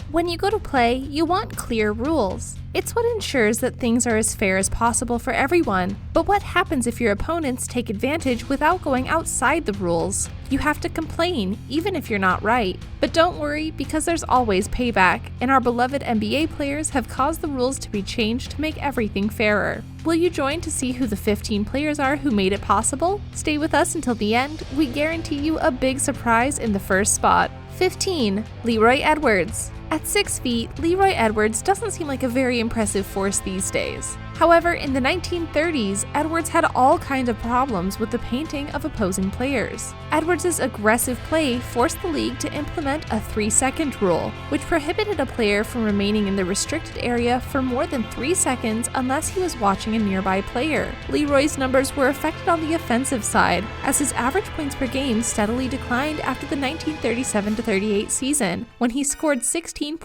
When you go to play, you want clear rules. It's what ensures that things are as fair as possible for everyone. But what happens if your opponents take advantage without going outside the rules? You have to complain, even if you're not right. But don't worry, because there's always payback, and our beloved NBA players have caused the rules to be changed to make everything fairer. Will you join to see who the 15 players are who made it possible? Stay with us until the end. We guarantee you a big surprise in the first spot. 15. Leroy Edwards. At 6 feet, Leroy Edwards doesn't seem like a very impressive force these days. However, in the 1930s, Edwards had all kinds of problems with the painting of opposing players. Edwards' aggressive play forced the league to implement a 3-second rule, which prohibited a player from remaining in the restricted area for more than 3 seconds unless he was watching a nearby player. Leroy's numbers were affected on the offensive side, as his average points per game steadily declined after the 1937-38 season, when he scored 16.2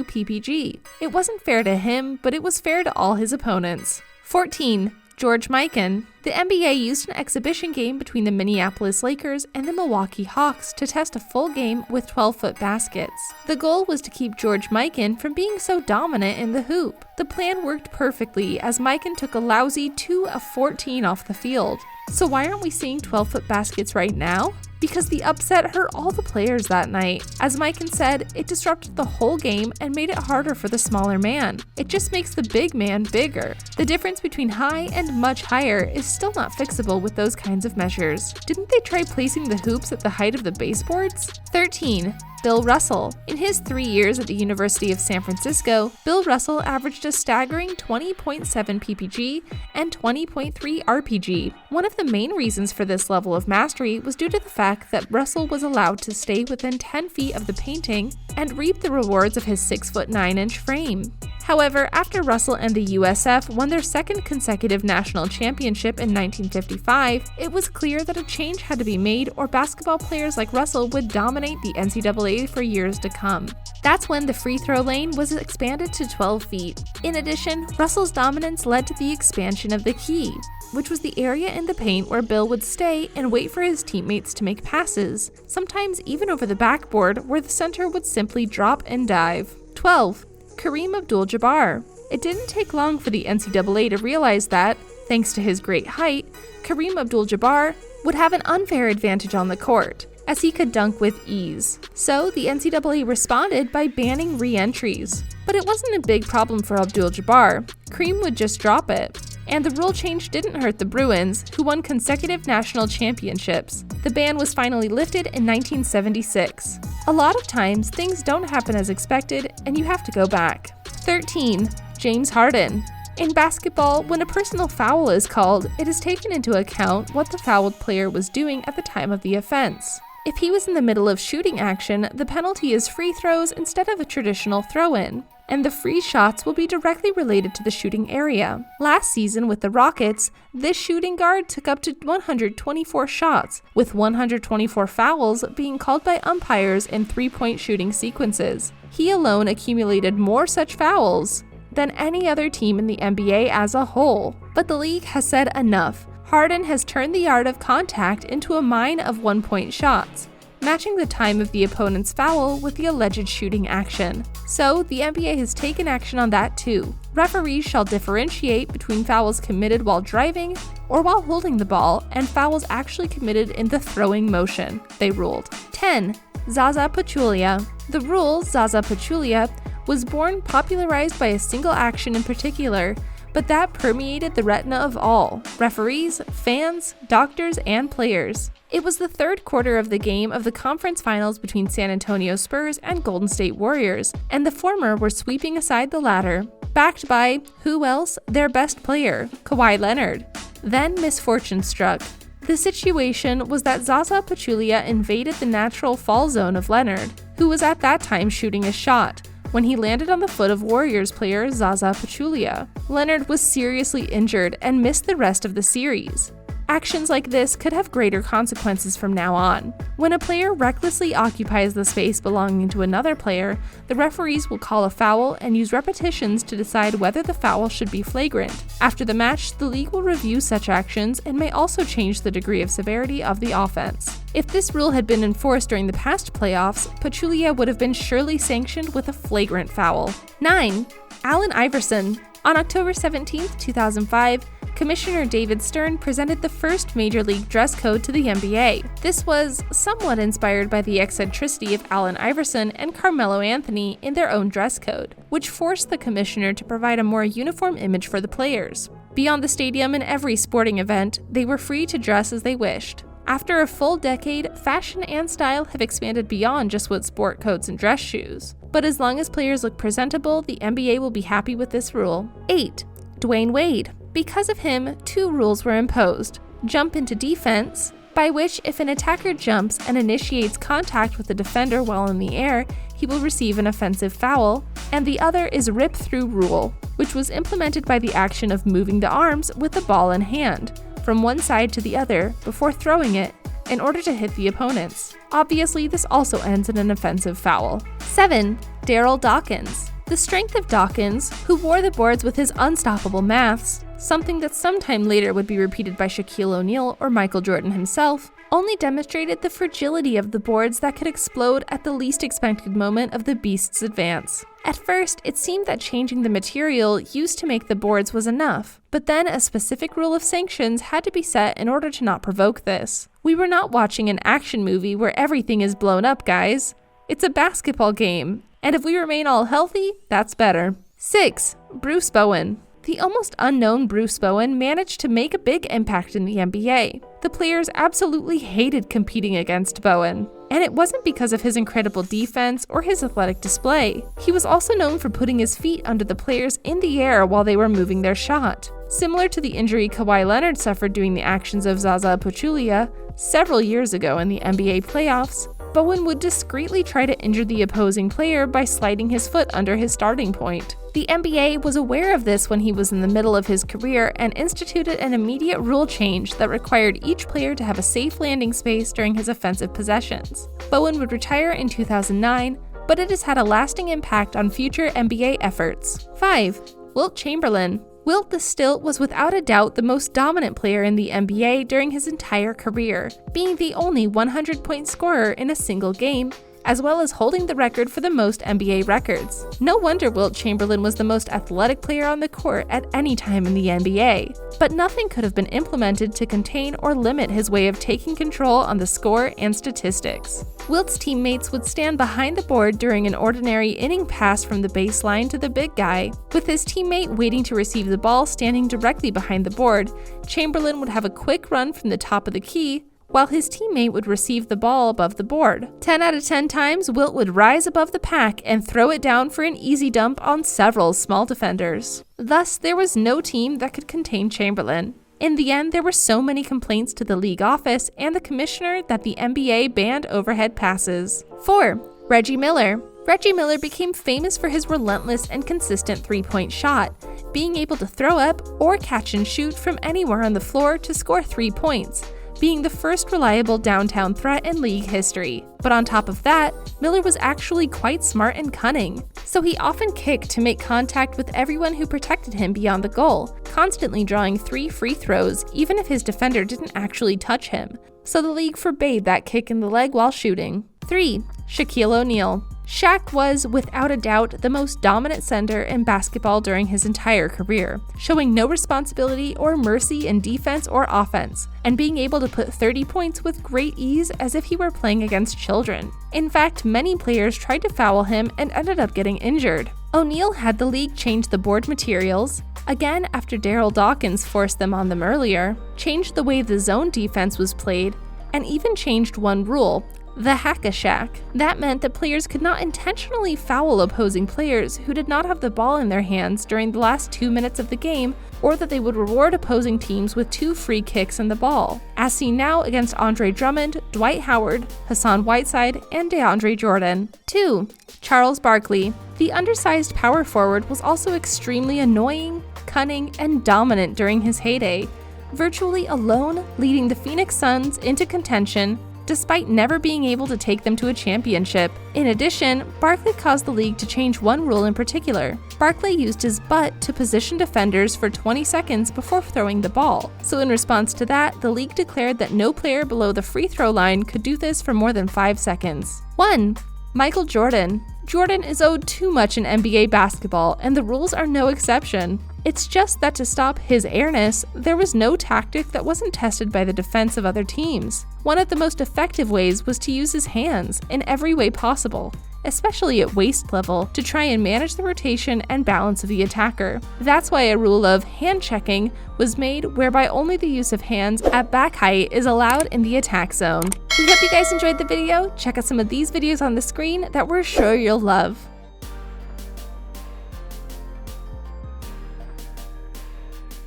ppg. It wasn't fair to him, but it was fair to all his opponents. 14. George Mikan. The NBA used an exhibition game between the Minneapolis Lakers and the Milwaukee Hawks to test a full game with 12-foot baskets. The goal was to keep George Mikan from being so dominant in the hoop. The plan worked perfectly, as Mikan took a lousy 2 of 14 off the field. So why aren't we seeing 12-foot baskets right now? Because the upset hurt all the players that night. As Mikan said, it disrupted the whole game and made it harder for the smaller man. It just makes the big man bigger. The difference between high and much higher is still not fixable with those kinds of measures. Didn't they try placing the hoops at the height of the baseboards? 13. Bill Russell. In his 3 years at the University of San Francisco, Bill Russell averaged a staggering 20.7 ppg and 20.3 rpg. One of the main reasons for this level of mastery was due to the fact that Russell was allowed to stay within 10 feet of the painting and reap the rewards of his 6'9" frame. However, after Russell and the USF won their second consecutive national championship in 1955, it was clear that a change had to be made or basketball players like Russell would dominate the NCAA for years to come. That's when the free throw lane was expanded to 12 feet. In addition, Russell's dominance led to the expansion of the key, which was the area in the paint where Bill would stay and wait for his teammates to make passes, sometimes even over the backboard where the center would simply drop and dive. 12. Kareem Abdul-Jabbar. It didn't take long for the NCAA to realize that, thanks to his great height, Kareem Abdul-Jabbar would have an unfair advantage on the court, as he could dunk with ease. So the NCAA responded by banning re-entries. But it wasn't a big problem for Abdul-Jabbar. Kareem would just drop it. And the rule change didn't hurt the Bruins, who won consecutive national championships. The ban was finally lifted in 1976. A lot of times, things don't happen as expected, and you have to go back. 13. James Harden. In basketball, when a personal foul is called, it is taken into account what the fouled player was doing at the time of the offense. If he was in the middle of shooting action, the penalty is free throws instead of a traditional throw-in, and the free shots will be directly related to the shooting area. Last season with the Rockets, this shooting guard took up to 124 shots, with 124 fouls being called by umpires in three-point shooting sequences. He alone accumulated more such fouls than any other team in the NBA as a whole. But the league has said enough. Harden has turned the art of contact into a mine of one-point shots, matching the time of the opponent's foul with the alleged shooting action. So, the NBA has taken action on that too. Referees shall differentiate between fouls committed while driving or while holding the ball and fouls actually committed in the throwing motion, they ruled. 10. Zaza Pachulia. The rule, Zaza Pachulia, was popularized by a single action in particular, but that permeated the retina of all: referees, fans, doctors, and players. It was the third quarter of the game of the conference finals between San Antonio Spurs and Golden State Warriors, and the former were sweeping aside the latter, backed by, who else, their best player, Kawhi Leonard. Then misfortune struck. The situation was that Zaza Pachulia invaded the natural fall zone of Leonard, who was at that time shooting a shot, when he landed on the foot of Warriors player Zaza Pachulia. Leonard was seriously injured and missed the rest of the series. Actions like this could have greater consequences from now on. When a player recklessly occupies the space belonging to another player, the referees will call a foul and use repetitions to decide whether the foul should be flagrant. After the match, the league will review such actions and may also change the degree of severity of the offense. If this rule had been enforced during the past playoffs, Pachulia would have been surely sanctioned with a flagrant foul. 9. Allen Iverson. On October 17, 2005, Commissioner David Stern presented the first Major League dress code to the NBA. This was somewhat inspired by the eccentricity of Allen Iverson and Carmelo Anthony in their own dress code, which forced the commissioner to provide a more uniform image for the players. Beyond the stadium and every sporting event, they were free to dress as they wished. After a full decade, fashion and style have expanded beyond just what sport coats and dress shoes. But as long as players look presentable, the NBA will be happy with this rule. 8. Dwayne Wade. Because of him, 2 rules were imposed. Jump into defense, by which if an attacker jumps and initiates contact with the defender while in the air, he will receive an offensive foul, and the other is rip through rule, which was implemented by the action of moving the arms with the ball in hand, from one side to the other before throwing it, in order to hit the opponents. Obviously, this also ends in an offensive foul. 7. Darryl Dawkins. The strength of Dawkins, who wore the boards with his unstoppable maths, something that sometime later would be repeated by Shaquille O'Neal or Michael Jordan himself, only demonstrated the fragility of the boards that could explode at the least expected moment of the beast's advance. At first, it seemed that changing the material used to make the boards was enough, but then a specific rule of sanctions had to be set in order to not provoke this. We were not watching an action movie where everything is blown up, guys. It's a basketball game, and if we remain all healthy, that's better. 6. Bruce Bowen. The almost unknown Bruce Bowen managed to make a big impact in the NBA. The players absolutely hated competing against Bowen. And it wasn't because of his incredible defense or his athletic display. He was also known for putting his feet under the players in the air while they were moving their shot. Similar to the injury Kawhi Leonard suffered doing the actions of Zaza Pachulia several years ago in the NBA playoffs, Bowen would discreetly try to injure the opposing player by sliding his foot under his starting point. The NBA was aware of this when he was in the middle of his career and instituted an immediate rule change that required each player to have a safe landing space during his offensive possessions. Bowen would retire in 2009, but it has had a lasting impact on future NBA efforts. 5. Wilt Chamberlain. Wilt the Stilt was without a doubt the most dominant player in the NBA during his entire career, being the only 100-point scorer in a single game, as well as holding the record for the most NBA records. No wonder Wilt Chamberlain was the most athletic player on the court at any time in the NBA, but nothing could have been implemented to contain or limit his way of taking control on the score and statistics. Wilt's teammates would stand behind the board during an ordinary inning pass from the baseline to the big guy. With his teammate waiting to receive the ball standing directly behind the board, Chamberlain would have a quick run from the top of the key, while his teammate would receive the ball above the board. 10 out of 10 times, Wilt would rise above the pack and throw it down for an easy dump on several small defenders. Thus, there was no team that could contain Chamberlain. In the end, there were so many complaints to the league office and the commissioner that the NBA banned overhead passes. 4. Reggie Miller. Reggie Miller became famous for his relentless and consistent three-point shot, being able to throw up or catch and shoot from anywhere on the floor to score 3 points, being the first reliable downtown threat in league history. But on top of that, Miller was actually quite smart and cunning, so he often kicked to make contact with everyone who protected him beyond the goal, constantly drawing 3 free throws even if his defender didn't actually touch him, so the league forbade that kick in the leg while shooting. 3. Shaquille O'Neal. Shaq was, without a doubt, the most dominant center in basketball during his entire career, showing no responsibility or mercy in defense or offense, and being able to put 30 points with great ease as if he were playing against children. In fact, many players tried to foul him and ended up getting injured. O'Neal had the league change the board materials, again after Darryl Dawkins forced them on them earlier, changed the way the zone defense was played, and even changed one rule, the hack-a-shack. That meant that players could not intentionally foul opposing players who did not have the ball in their hands during the last 2 minutes of the game, or that they would reward opposing teams with 2 free kicks and the ball, as seen now against Andre Drummond, Dwight Howard, Hassan Whiteside, and DeAndre Jordan. 2. Charles Barkley. The undersized power forward was also extremely annoying, cunning, and dominant during his heyday. virtually alone leading the Phoenix Suns into contention despite never being able to take them to a championship. In addition, Barkley caused the league to change one rule in particular. Barkley used his butt to position defenders for 20 seconds before throwing the ball. So in response to that, the league declared that no player below the free throw line could do this for more than 5 seconds. 1. Michael Jordan. Jordan is owed too much in NBA basketball, and the rules are no exception. It's just that to stop his airness, there was no tactic that wasn't tested by the defense of other teams. One of the most effective ways was to use his hands in every way possible, especially at waist level, to try and manage the rotation and balance of the attacker. That's why a rule of hand checking was made, whereby only the use of hands at back height is allowed in the attack zone. We hope you guys enjoyed the video. Check out some of these videos on the screen that we're sure you'll love.